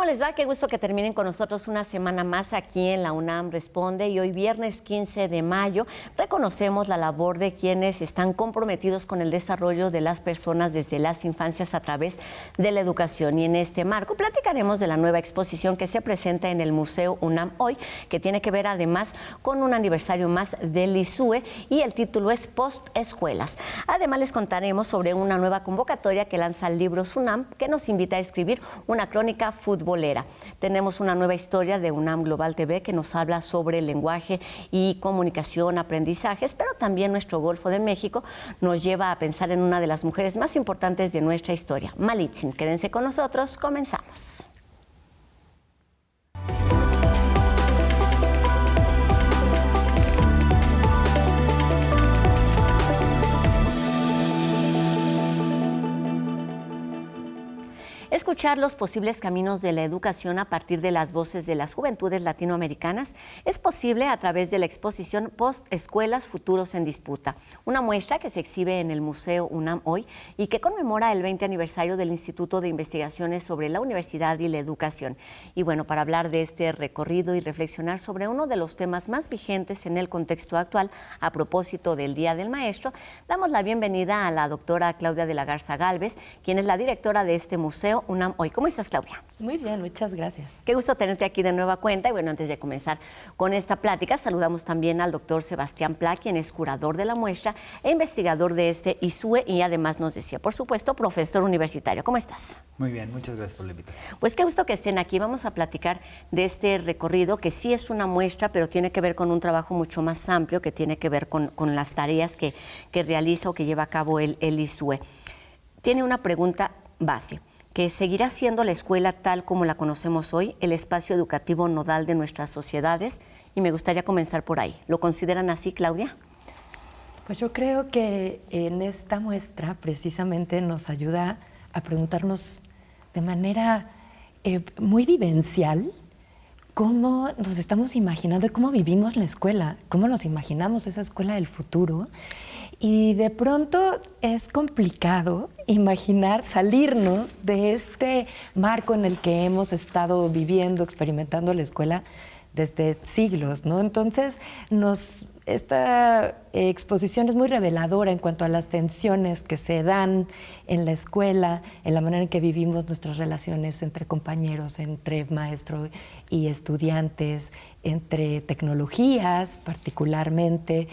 ¿Cómo les va? Qué gusto que terminen con nosotros una semana más aquí en la UNAM Responde. Y hoy, viernes 15 de mayo, reconocemos la labor de quienes están comprometidos con el desarrollo de las personas desde las infancias a través de la educación. Y en este marco platicaremos de la nueva exposición que se presenta en el Museo UNAM hoy, que tiene que ver además con un aniversario más del ISUE, y el título es Post Escuelas. Además, les contaremos sobre una nueva convocatoria que lanza Libros UNAM, que nos invita a escribir una crónica futbolera. Tenemos una nueva historia de UNAM Global TV que nos habla sobre el lenguaje y comunicación, aprendizajes, pero también nuestro Golfo de México nos lleva a pensar en una de las mujeres más importantes de nuestra historia, Malitzin. Quédense con nosotros, comenzamos. Escuchar los posibles caminos de la educación a partir de las voces de las juventudes latinoamericanas es posible a través de la exposición Post Escuelas, Futuros en Disputa, una muestra que se exhibe en el Museo UNAM hoy y que conmemora el 20 aniversario del Instituto de Investigaciones sobre la Universidad y la Educación. Y bueno, para hablar de este recorrido y reflexionar sobre uno de los temas más vigentes en el contexto actual, a propósito del Día del Maestro, damos la bienvenida a la doctora Claudia de la Garza Gálvez, quien es la directora de este museo UNAM hoy. ¿Cómo estás, Claudia? Muy bien, muchas gracias. Qué gusto tenerte aquí de nueva cuenta. Y bueno, antes de comenzar con esta plática, saludamos también al doctor Sebastián Pla, quien es curador de la muestra e investigador de este ISUE y además nos decía, por supuesto, profesor universitario. ¿Cómo estás? Muy bien, muchas gracias por la invitación. Pues qué gusto que estén aquí. Vamos a platicar de este recorrido que sí es una muestra, pero tiene que ver con un trabajo mucho más amplio que tiene que ver con las tareas que realiza o que lleva a cabo el ISUE. Tiene una pregunta base, que seguirá siendo la escuela tal como la conocemos hoy, el espacio educativo nodal de nuestras sociedades, y me gustaría comenzar por ahí. ¿Lo consideran así, Claudia? Pues yo creo que en esta muestra precisamente nos ayuda a preguntarnos de manera muy vivencial cómo nos estamos imaginando y cómo vivimos la escuela, cómo nos imaginamos esa escuela del futuro. Y de pronto es complicado imaginar salirnos de este marco en el que hemos estado viviendo, experimentando la escuela desde siglos, ¿no? Entonces, esta exposición es muy reveladora en cuanto a las tensiones que se dan en la escuela, en la manera en que vivimos nuestras relaciones entre compañeros, entre maestro y estudiantes, entre tecnologías particularmente.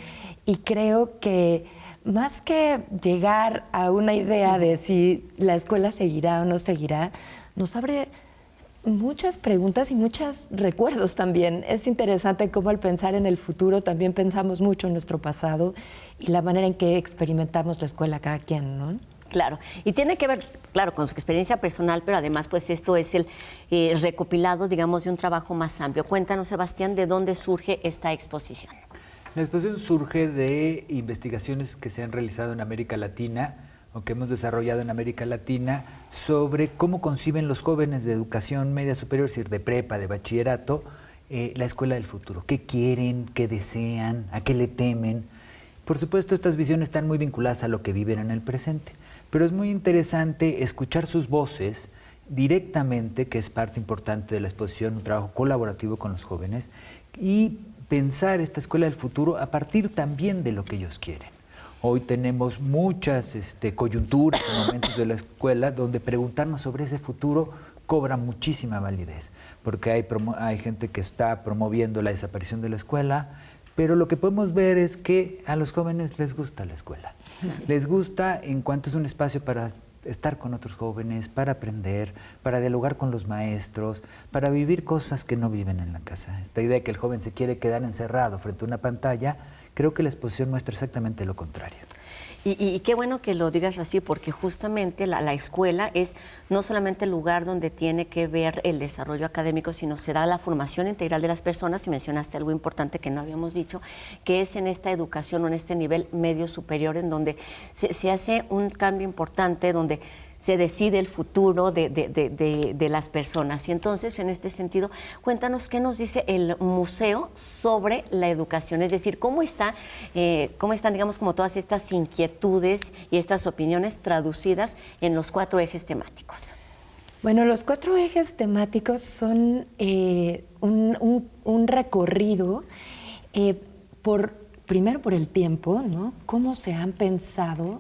Y creo que más que llegar a una idea de si la escuela seguirá o no seguirá, nos abre muchas preguntas y muchos recuerdos también. Es interesante cómo al pensar en el futuro también pensamos mucho en nuestro pasado y la manera en que experimentamos la escuela cada quien, ¿no? Claro, y tiene que ver, claro, con su experiencia personal, pero además pues esto es el recopilado, digamos, de un trabajo más amplio. Cuéntanos, Sebastián, ¿de dónde surge esta exposición? La exposición surge de investigaciones que se han realizado en América Latina o que hemos desarrollado en América Latina sobre cómo conciben los jóvenes de educación media superior, es decir, de prepa, de bachillerato, la escuela del futuro. ¿Qué quieren? ¿Qué desean? ¿A qué le temen? Por supuesto, estas visiones están muy vinculadas a lo que viven en el presente, pero es muy interesante escuchar sus voces directamente, que es parte importante de la exposición, un trabajo colaborativo con los jóvenes, y pensar esta escuela del futuro a partir también de lo que ellos quieren. Hoy tenemos muchas coyunturas, momentos de la escuela donde preguntarnos sobre ese futuro cobra muchísima validez, porque hay gente que está promoviendo la desaparición de la escuela, pero lo que podemos ver es que a los jóvenes les gusta la escuela. Les gusta en cuanto es un espacio para estar con otros jóvenes, para aprender, para dialogar con los maestros, para vivir cosas que no viven en la casa. Esta idea de que el joven se quiere quedar encerrado frente a una pantalla, creo que la exposición muestra exactamente lo contrario. Y qué bueno que lo digas así, porque justamente la escuela es no solamente el lugar donde tiene que ver el desarrollo académico, sino se da la formación integral de las personas, y mencionaste algo importante que no habíamos dicho, que es en esta educación o en este nivel medio superior, en donde se hace un cambio importante, donde se decide el futuro de las personas. Y entonces, en este sentido, cuéntanos qué nos dice el museo sobre la educación, es decir, cómo están, digamos, como todas estas inquietudes y estas opiniones traducidas en los 4 ejes temáticos. Bueno, los 4 ejes temáticos son un recorrido primero por el tiempo, ¿no? Cómo se han pensado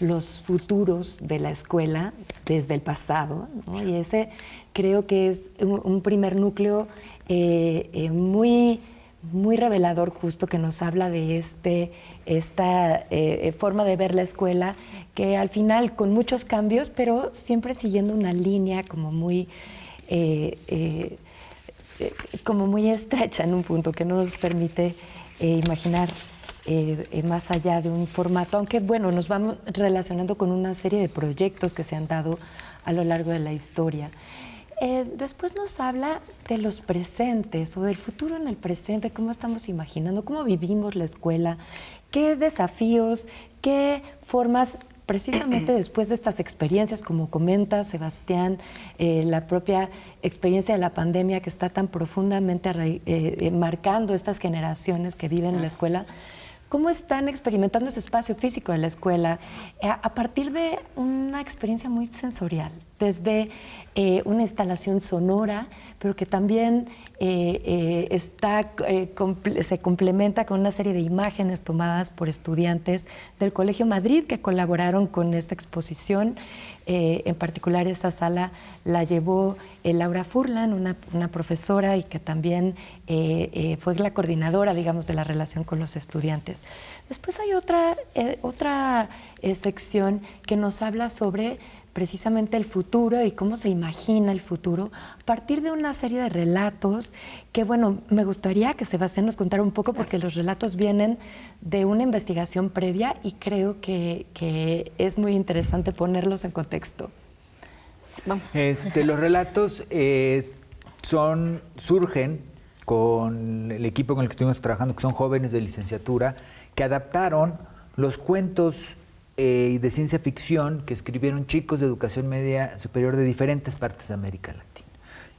los futuros de la escuela desde el pasado, ¿no? Y ese creo que es un primer núcleo muy revelador, justo, que nos habla de esta forma de ver la escuela, que al final con muchos cambios, pero siempre siguiendo una línea como muy estrecha en un punto que no nos permite imaginar más allá de un formato, aunque bueno, nos vamos relacionando con una serie de proyectos que se han dado a lo largo de la historia. Después nos habla de los presentes o del futuro en el presente, cómo estamos imaginando, cómo vivimos la escuela, qué desafíos, qué formas, precisamente después de estas experiencias, como comenta Sebastián, la propia experiencia de la pandemia que está tan profundamente marcando estas generaciones que viven en la escuela. ¿Cómo están experimentando ese espacio físico de la escuela a partir de una experiencia muy sensorial? Desde una instalación sonora, pero que también se complementa con una serie de imágenes tomadas por estudiantes del Colegio Madrid que colaboraron con esta exposición. En particular, esa sala la llevó Laura Furlan, una profesora, y que también fue la coordinadora, digamos, de la relación con los estudiantes. Después hay otra sección que nos habla sobre precisamente el futuro y cómo se imagina el futuro a partir de una serie de relatos que, bueno, me gustaría que Sebastián nos contara un poco, porque los relatos vienen de una investigación previa y creo que es muy interesante ponerlos en contexto. Vamos. Los relatos surgen con el equipo con el que estuvimos trabajando, que son jóvenes de licenciatura, que adaptaron los cuentos de ciencia ficción que escribieron chicos de educación media superior de diferentes partes de América Latina.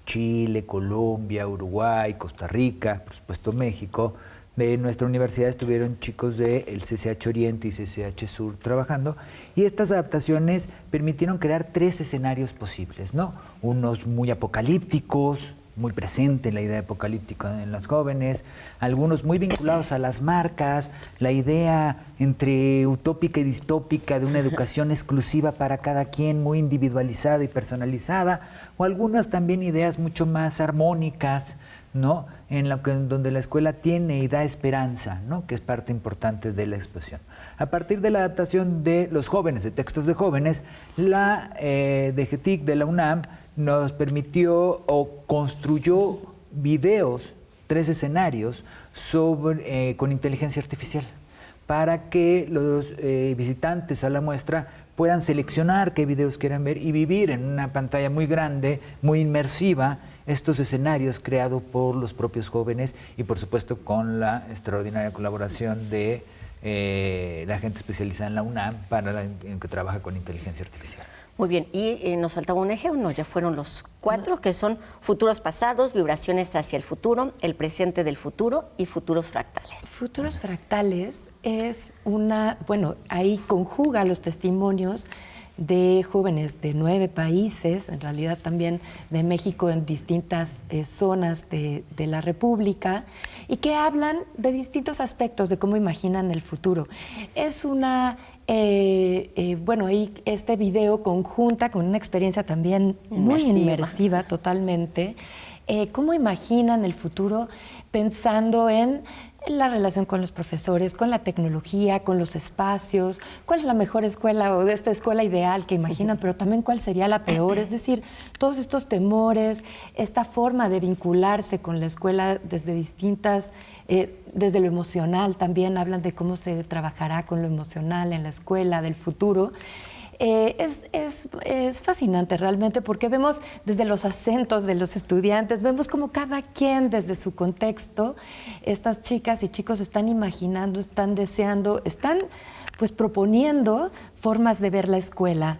Chile, Colombia, Uruguay, Costa Rica, por supuesto México. De nuestra universidad estuvieron chicos del CCH Oriente y CCH Sur trabajando, y estas adaptaciones permitieron crear 3 escenarios posibles, ¿no? Unos muy apocalípticos, muy presente la idea apocalíptica en los jóvenes, algunos muy vinculados a las marcas, la idea entre utópica y distópica de una educación exclusiva para cada quien, muy individualizada y personalizada, o algunas también ideas mucho más armónicas, ¿no? Donde la escuela tiene y da esperanza, ¿no? Que es parte importante de la exposición. A partir de la adaptación de los jóvenes, de textos de jóvenes, la DGTIC de la UNAM nos permitió o construyó videos, 3 escenarios con inteligencia artificial, para que los visitantes a la muestra puedan seleccionar qué videos quieran ver y vivir en una pantalla muy grande, muy inmersiva, estos escenarios creados por los propios jóvenes y, por supuesto, con la extraordinaria colaboración de la gente especializada en la UNAM en que trabaja con inteligencia artificial. Muy bien, y nos faltaba un eje, ¿o no? Ya fueron los 4, que son futuros pasados, vibraciones hacia el futuro, el presente del futuro y futuros fractales. Futuros fractales es ahí conjuga los testimonios de jóvenes de 9 países, en realidad también de México, en distintas zonas de la República, y que hablan de distintos aspectos de cómo imaginan el futuro. Es y este video conjunta con una experiencia también muy inmersiva totalmente, cómo imaginan el futuro pensando en la relación con los profesores, con la tecnología, con los espacios, cuál es la mejor escuela o esta escuela ideal que imaginan, pero también cuál sería la peor. Es decir, todos estos temores, esta forma de vincularse con la escuela desde desde lo emocional, también hablan de cómo se trabajará con lo emocional en la escuela del futuro. Es fascinante realmente, porque vemos desde los acentos de los estudiantes, vemos como cada quien desde su contexto, estas chicas y chicos están imaginando, están deseando, están pues proponiendo formas de ver la escuela.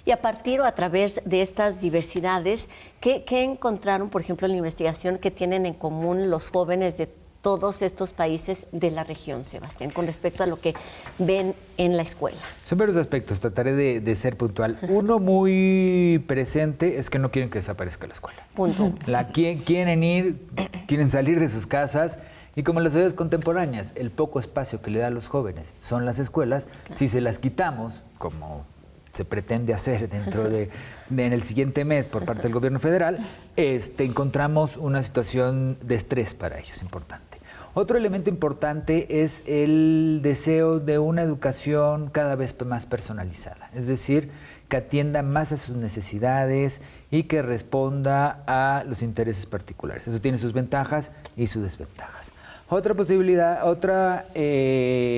Y a partir o a través de estas diversidades, ¿qué encontraron, por ejemplo, en la investigación que tienen en común los jóvenes de todos estos países de la región, Sebastián, con respecto a lo que ven en la escuela? Son varios aspectos, trataré de ser puntual. Uno muy presente es que no quieren que desaparezca la escuela. Punto. Quieren salir de sus casas, y como las sociedades contemporáneas, el poco espacio que le da a los jóvenes son las escuelas, si se las quitamos, como se pretende hacer en el siguiente mes por parte del gobierno federal, encontramos una situación de estrés para ellos importante. Otro elemento importante es el deseo de una educación cada vez más personalizada, es decir, que atienda más a sus necesidades y que responda a los intereses particulares. Eso tiene sus ventajas y sus desventajas. Otra posibilidad, otra idea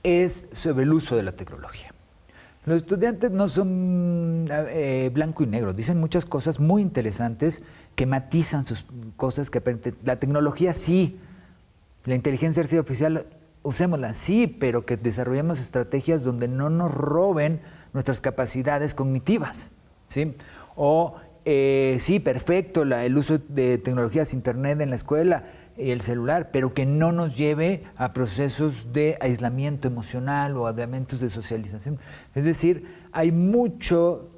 es sobre el uso de la tecnología. Los estudiantes no son blanco y negro, dicen muchas cosas muy interesantes que matizan sus cosas, que la tecnología sí, la inteligencia artificial usémosla, sí, pero que desarrollemos estrategias donde no nos roben nuestras capacidades cognitivas, ¿sí? O sí, perfecto, el uso de tecnologías, internet en la escuela, el celular, pero que no nos lleve a procesos de aislamiento emocional o a elementos de socialización. Es decir, hay mucho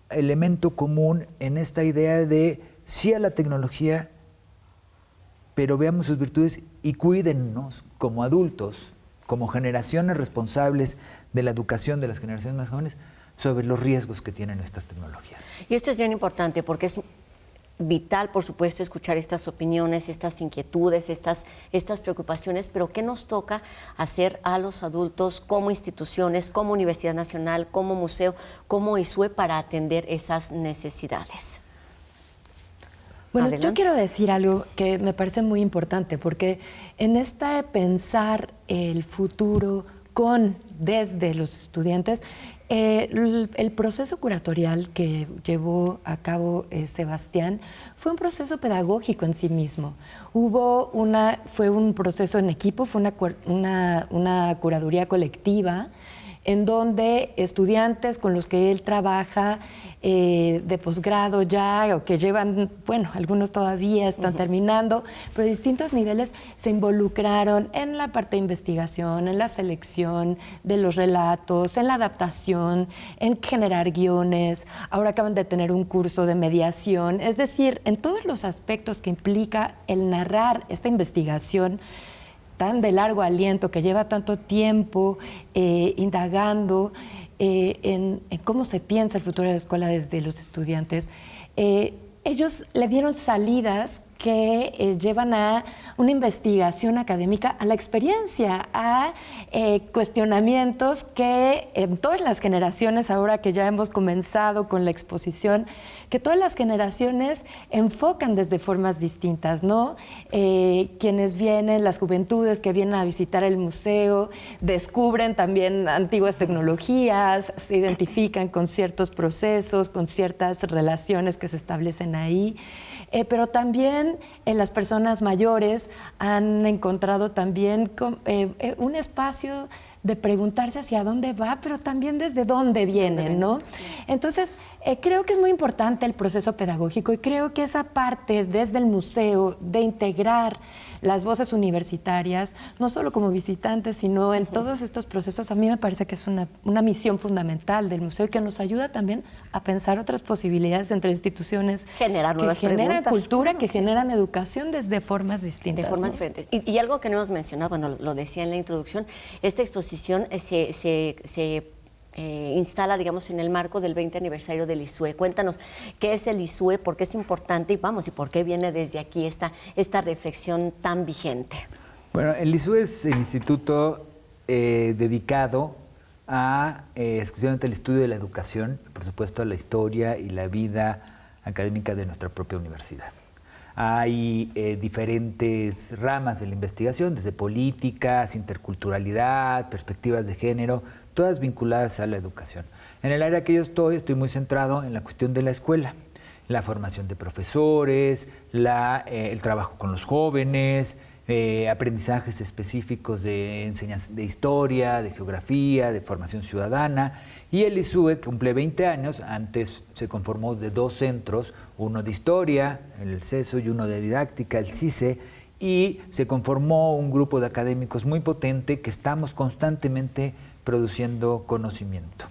elemento común en esta idea de sí a la tecnología, pero veamos sus virtudes y cuídennos como adultos, como generaciones responsables de la educación de las generaciones más jóvenes, sobre los riesgos que tienen estas tecnologías. Y esto es bien importante porque es vital, por supuesto, escuchar estas opiniones, estas inquietudes, estas preocupaciones, pero ¿qué nos toca hacer a los adultos como instituciones, como Universidad Nacional, como museo, como ISUE para atender esas necesidades? Bueno, Adelante. yo quiero decir algo que me parece muy importante, porque en esta de pensar el futuro desde los estudiantes, el proceso curatorial que llevó a cabo Sebastián fue un proceso pedagógico en sí mismo. Fue un proceso en equipo, fue una curaduría colectiva en donde estudiantes con los que él trabaja de posgrado ya, o que llevan, bueno, algunos todavía están terminando, pero de distintos niveles se involucraron en la parte de investigación, en la selección de los relatos, en la adaptación, en generar guiones. Ahora acaban de tener un curso de mediación, es decir, en todos los aspectos que implica el narrar esta investigación tan de largo aliento, que lleva tanto tiempo indagando en cómo se piensa el futuro de la escuela desde los estudiantes. Ellos le dieron salidas que llevan a una investigación académica, a la experiencia, a cuestionamientos que en todas las generaciones, ahora que ya hemos comenzado con la exposición, que todas las generaciones enfocan desde formas distintas, ¿no? Quienes vienen, las juventudes que vienen a visitar el museo, descubren también antiguas tecnologías, se identifican con ciertos procesos, con ciertas relaciones que se establecen ahí. Pero también las personas mayores han encontrado también un espacio de preguntarse hacia dónde va, pero también desde dónde vienen, ¿no? Entonces, creo que es muy importante el proceso pedagógico y creo que esa parte desde el museo de integrar las voces universitarias, no solo como visitantes, sino en todos estos procesos, a mí me parece que es una misión fundamental del museo y que nos ayuda también a pensar otras posibilidades entre instituciones Generar nuevas que generan preguntas, cultura, claro, que sí. generan educación desde formas distintas. De formas ¿no? diferentes. Y algo que no hemos mencionado, bueno, lo decía en la introducción, esta exposición se instala, digamos, en el marco del 20 aniversario del ISUE. Cuéntanos qué es el ISUE, por qué es importante y por qué viene desde aquí esta reflexión tan vigente. Bueno, el ISUE es el instituto dedicado a exclusivamente al estudio de la educación, por supuesto a la historia y la vida académica de nuestra propia universidad. Hay diferentes ramas de la investigación, desde políticas, interculturalidad, perspectivas de género, todas vinculadas a la educación. En el área que yo estoy muy centrado en la cuestión de la escuela, la formación de profesores, el trabajo con los jóvenes, aprendizajes específicos de enseñanza de historia, de geografía, de formación ciudadana. Y el ISUE cumple 20 años, antes se conformó de 2 centros, uno de historia, el CESO, y uno de didáctica, el CICE, y se conformó un grupo de académicos muy potente que estamos constantemente produciendo conocimiento.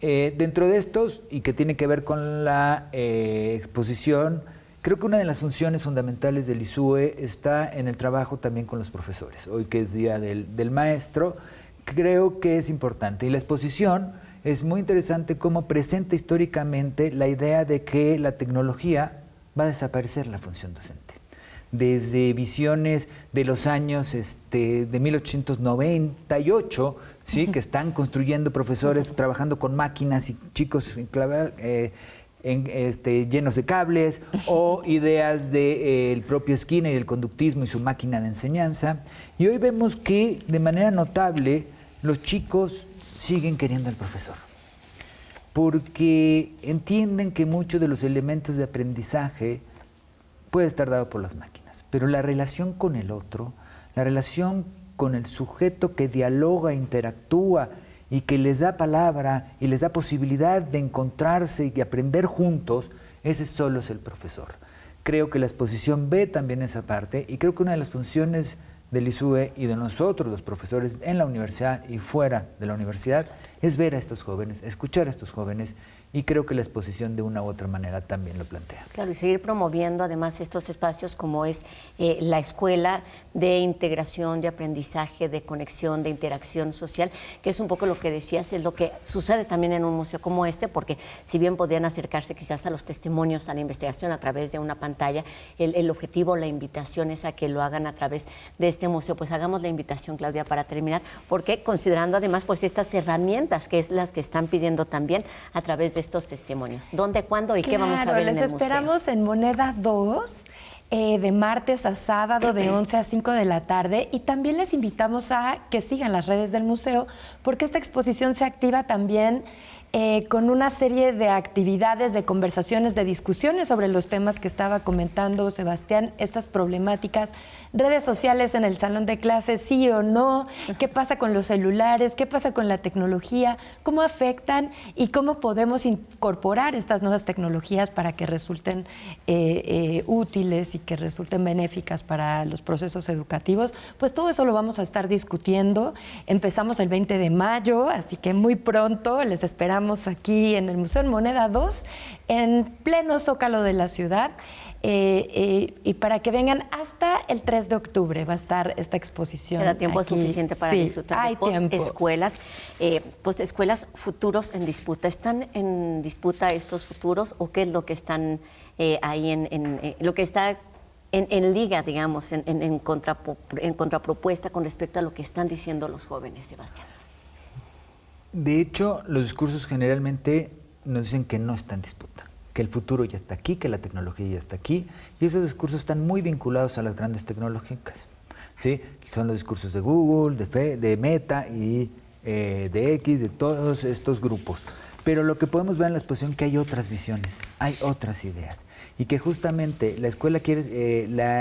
Dentro de estos, y que tiene que ver con la exposición, creo que una de las funciones fundamentales del ISUE está en el trabajo también con los profesores. Hoy que es Día del Maestro, creo que es importante. Y la exposición es muy interesante cómo presenta históricamente la idea de que la tecnología va a desaparecer la función docente. Desde visiones de los años de 1898, ¿sí? Que están construyendo profesores trabajando con máquinas y chicos llenos de cables, o ideas del propio Skinner y el conductismo y su máquina de enseñanza. Y hoy vemos que de manera notable los chicos siguen queriendo al profesor, porque entienden que muchos de los elementos de aprendizaje puede estar dado por las máquinas, pero la relación con el otro, la relación con el sujeto que dialoga, interactúa y que les da palabra y les da posibilidad de encontrarse y aprender juntos, ese solo es el profesor. Creo que la exposición ve también esa parte, y creo que una de las funciones del ISUE y de nosotros, los profesores en la universidad y fuera de la universidad, es ver a estos jóvenes, escuchar a estos jóvenes, y creo que la exposición de una u otra manera también lo plantea. Claro, y seguir promoviendo además estos espacios como es la escuela de integración, de aprendizaje, de conexión, de interacción social, que es un poco lo que decías, es lo que sucede también en un museo como este, porque si bien podrían acercarse quizás a los testimonios, a la investigación a través de una pantalla, el objetivo, la invitación es a que lo hagan a través de este museo. Pues hagamos la invitación, Claudia, para terminar, porque considerando además pues estas herramientas que es las que están pidiendo también a través de estos testimonios. ¿Dónde, cuándo y qué vamos a ver en el museo? Les esperamos en Moneda 2, de martes a sábado de 11 a 5 de la tarde, y también les invitamos a que sigan las redes del museo, porque esta exposición se activa también con una serie de actividades, de conversaciones, de discusiones sobre los temas que estaba comentando Sebastián, estas problemáticas, redes sociales en el salón de clases, sí o no, qué pasa con los celulares, qué pasa con la tecnología, cómo afectan y cómo podemos incorporar estas nuevas tecnologías para que resulten útiles y que resulten benéficas para los procesos educativos. Pues todo eso lo vamos a estar discutiendo. Empezamos el 20 de mayo, así que muy pronto les esperamos aquí en el Museo en Moneda 2, en pleno Zócalo de la ciudad, y para que vengan hasta el 3 de octubre va a estar esta exposición. Queda tiempo aquí suficiente para disfrutar de post-escuelas. Post-escuelas, futuros en disputa. ¿Están en disputa estos futuros o qué es lo que están ahí lo que está en liga, digamos, en contrapropuesta con respecto a lo que están diciendo los jóvenes, Sebastián? De hecho, los discursos generalmente nos dicen que no está en disputa, que el futuro ya está aquí, que la tecnología ya está aquí, y esos discursos están muy vinculados a las grandes tecnológicas, ¿sí? Son los discursos de Google, de Meta y de X, de todos estos grupos. Pero lo que podemos ver en la exposición es que hay otras visiones, hay otras ideas, y que justamente la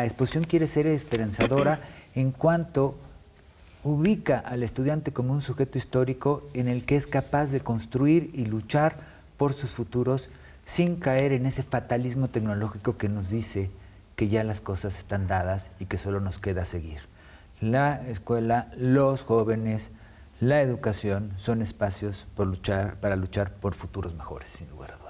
exposición quiere ser esperanzadora en cuanto ubica al estudiante como un sujeto histórico en el que es capaz de construir y luchar por sus futuros sin caer en ese fatalismo tecnológico que nos dice que ya las cosas están dadas y que solo nos queda seguir. La escuela, los jóvenes, la educación son espacios para luchar por futuros mejores, sin lugar a dudas.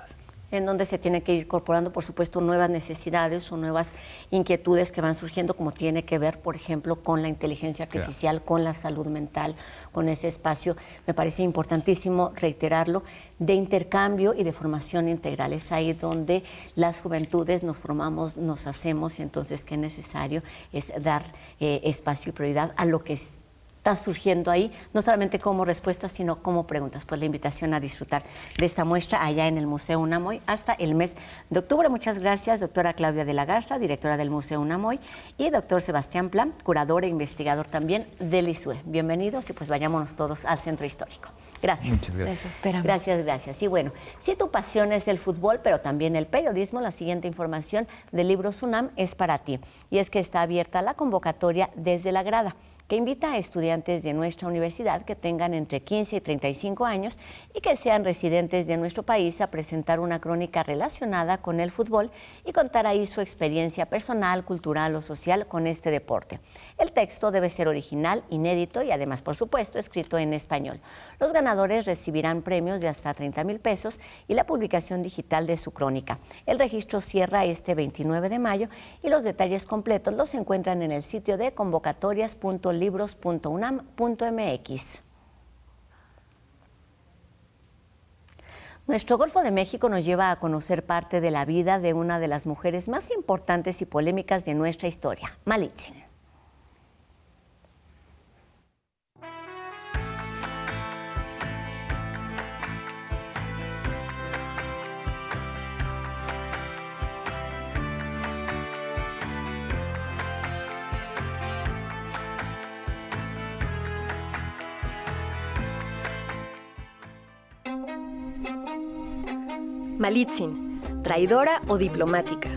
En donde se tiene que ir incorporando, por supuesto, nuevas necesidades o nuevas inquietudes que van surgiendo, como tiene que ver, por ejemplo, con la inteligencia artificial, claro, con la salud mental, con ese espacio. Me parece importantísimo reiterarlo, de intercambio y de formación integral. Es ahí donde las juventudes nos formamos, nos hacemos, y entonces qué necesario es dar espacio y prioridad a lo que está surgiendo ahí, no solamente como respuestas, sino como preguntas. Pues la invitación a disfrutar de esta muestra allá en el Museo Unamoy hasta el mes de octubre. Muchas gracias, doctora Claudia de la Garza, directora del Museo Unamoy, y doctor Sebastián Plan, curador e investigador también del ISUE. Bienvenidos, y pues vayámonos todos al Centro Histórico. Gracias. Muchas gracias. Gracias. Y bueno, si tu pasión es el fútbol, pero también el periodismo, la siguiente información de Libros UNAM es para ti. Y es que está abierta la convocatoria Desde la Grada, que invita a estudiantes de nuestra universidad que tengan entre 15 y 35 años y que sean residentes de nuestro país a presentar una crónica relacionada con el fútbol y contar ahí su experiencia personal, cultural o social con este deporte. El texto debe ser original, inédito y además, por supuesto, escrito en español. Los ganadores recibirán premios de hasta 30,000 pesos y la publicación digital de su crónica. El registro cierra este 29 de mayo y los detalles completos los encuentran en el sitio de convocatorias.libros.unam.mx. Nuestro Golfo de México nos lleva a conocer parte de la vida de una de las mujeres más importantes y polémicas de nuestra historia, Malitzin. Malitzin, traidora o diplomática.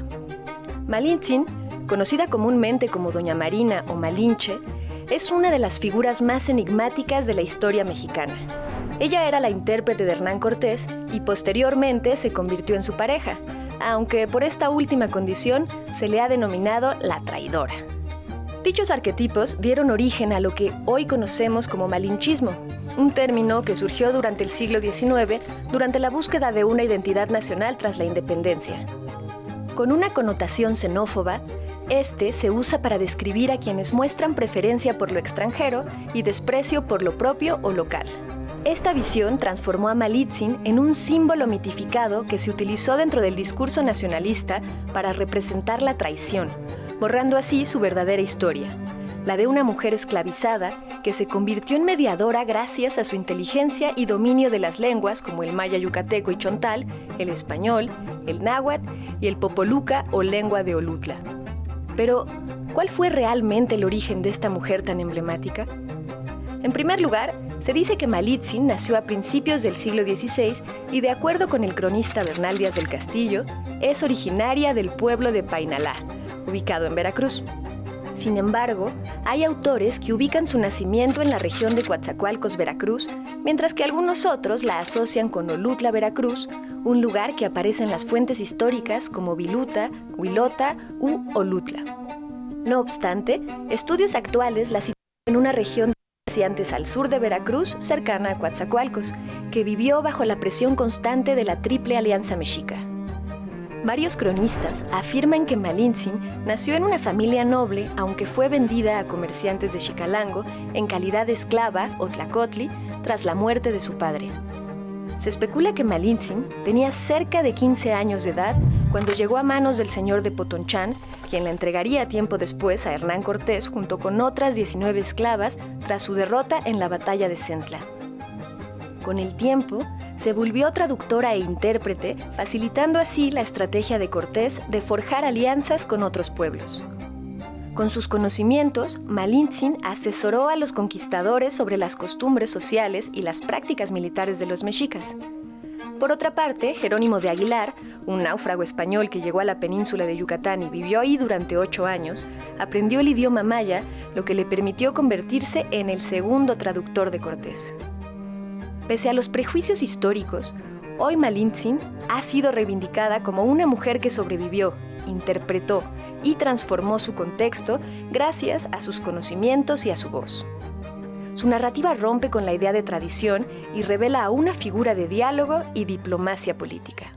Malitzin, conocida comúnmente como Doña Marina o Malinche, es una de las figuras más enigmáticas de la historia mexicana. Ella era la intérprete de Hernán Cortés y posteriormente se convirtió en su pareja, aunque por esta última condición se le ha denominado la traidora. Dichos arquetipos dieron origen a lo que hoy conocemos como malinchismo, un término que surgió durante el siglo XIX, durante la búsqueda de una identidad nacional tras la independencia. Con una connotación xenófoba, este se usa para describir a quienes muestran preferencia por lo extranjero y desprecio por lo propio o local. Esta visión transformó a Malitzin en un símbolo mitificado que se utilizó dentro del discurso nacionalista para representar la traición, borrando así su verdadera historia, la de una mujer esclavizada que se convirtió en mediadora gracias a su inteligencia y dominio de las lenguas como el maya yucateco y chontal, el español, el náhuatl y el popoluca o lengua de Olutla. Pero, ¿cuál fue realmente el origen de esta mujer tan emblemática? En primer lugar, se dice que Malitzin nació a principios del siglo XVI y, de acuerdo con el cronista Bernal Díaz del Castillo, es originaria del pueblo de Painalá, ubicado en Veracruz. Sin embargo, hay autores que ubican su nacimiento en la región de Coatzacoalcos, Veracruz, mientras que algunos otros la asocian con Olutla, Veracruz, un lugar que aparece en las fuentes históricas como Viluta, Huilota u Olutla. No obstante, estudios actuales la sitúan en una región antes al sur de Veracruz, cercana a Coatzacoalcos, que vivió bajo la presión constante de la Triple Alianza Mexica. Varios cronistas afirman que Malitzin nació en una familia noble, aunque fue vendida a comerciantes de Xicalango en calidad de esclava o tlacotli tras la muerte de su padre. Se especula que Malitzin tenía cerca de 15 años de edad cuando llegó a manos del señor de Potonchán, quien la entregaría tiempo después a Hernán Cortés junto con otras 19 esclavas tras su derrota en la batalla de Centla. Con el tiempo, se volvió traductora e intérprete, facilitando así la estrategia de Cortés de forjar alianzas con otros pueblos. Con sus conocimientos, Malitzin asesoró a los conquistadores sobre las costumbres sociales y las prácticas militares de los mexicas. Por otra parte, Jerónimo de Aguilar, un náufrago español que llegó a la península de Yucatán y vivió ahí durante 8 años, aprendió el idioma maya, lo que le permitió convertirse en el segundo traductor de Cortés. Pese a los prejuicios históricos, hoy Malitzin ha sido reivindicada como una mujer que sobrevivió, interpretó y transformó su contexto gracias a sus conocimientos y a su voz. Su narrativa rompe con la idea de tradición y revela a una figura de diálogo y diplomacia política.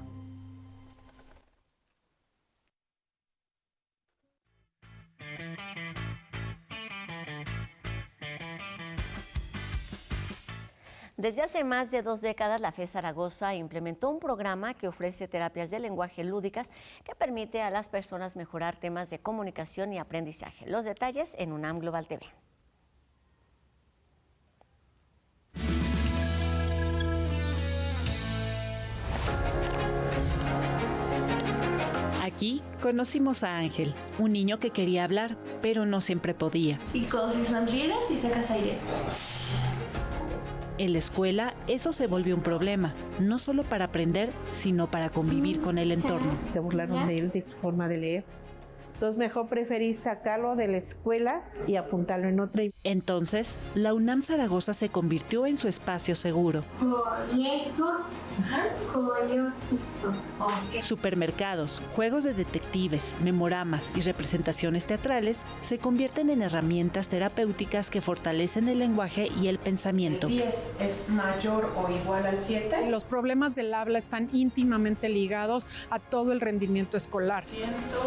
Desde hace más de 2 décadas, la FES Zaragoza implementó un programa que ofrece terapias de lenguaje lúdicas que permite a las personas mejorar temas de comunicación y aprendizaje. Los detalles en UNAM Global TV. Aquí conocimos a Ángel, un niño que quería hablar, pero no siempre podía. Y si sonrieras y sacas aire. En la escuela, eso se volvió un problema, no solo para aprender, sino para convivir con el entorno. Se burlaron de él, de su forma de leer. Entonces mejor preferí sacarlo de la escuela y apuntarlo en otra. Entonces, la UNAM Zaragoza se convirtió en su espacio seguro. Supermercados, juegos de detectives, memoramas y representaciones teatrales se convierten en herramientas terapéuticas que fortalecen el lenguaje y el pensamiento. El 10 es mayor o igual al 7. Los problemas del habla están íntimamente ligados a todo el rendimiento escolar.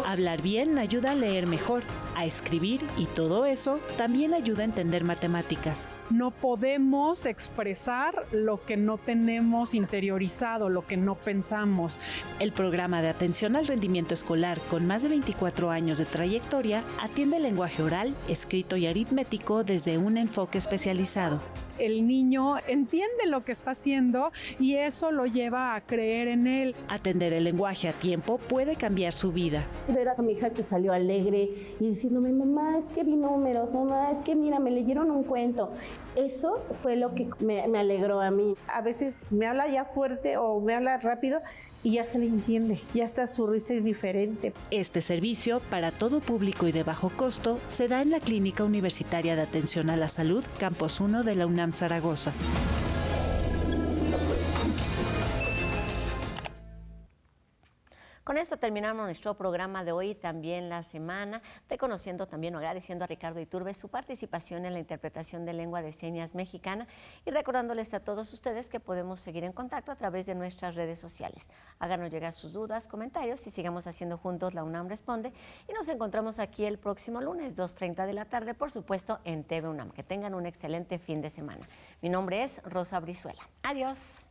Hablar bien ayuda a leer mejor, a escribir y todo eso también ayuda a entender matemáticas. No podemos expresar lo que no tenemos interiorizado, lo que no pensamos. El programa de atención al rendimiento escolar, con más de 24 años de trayectoria, atiende el lenguaje oral, escrito y aritmético desde un enfoque especializado. El niño entiende lo que está haciendo y eso lo lleva a creer en él. Atender el lenguaje a tiempo puede cambiar su vida. Ver a mi hija que salió alegre y diciéndome, mamá, es que vi números, mamá, es que mira, me leyeron un cuento. Eso fue lo que me alegró a mí. A veces me habla ya fuerte o me habla rápido y ya se le entiende, ya hasta su risa es diferente. Este servicio, para todo público y de bajo costo, se da en la Clínica Universitaria de Atención a la Salud, Campus 1 de la UNAM Zaragoza. Con esto terminamos nuestro programa de hoy y también la semana, reconociendo también o agradeciendo a Ricardo Iturbe su participación en la interpretación de lengua de señas mexicana y recordándoles a todos ustedes que podemos seguir en contacto a través de nuestras redes sociales. Háganos llegar sus dudas, comentarios y sigamos haciendo juntos la UNAM Responde. Y nos encontramos aquí el próximo lunes, 2:30 de la tarde, por supuesto, en TV UNAM. Que tengan un excelente fin de semana. Mi nombre es Rosa Brizuela. Adiós.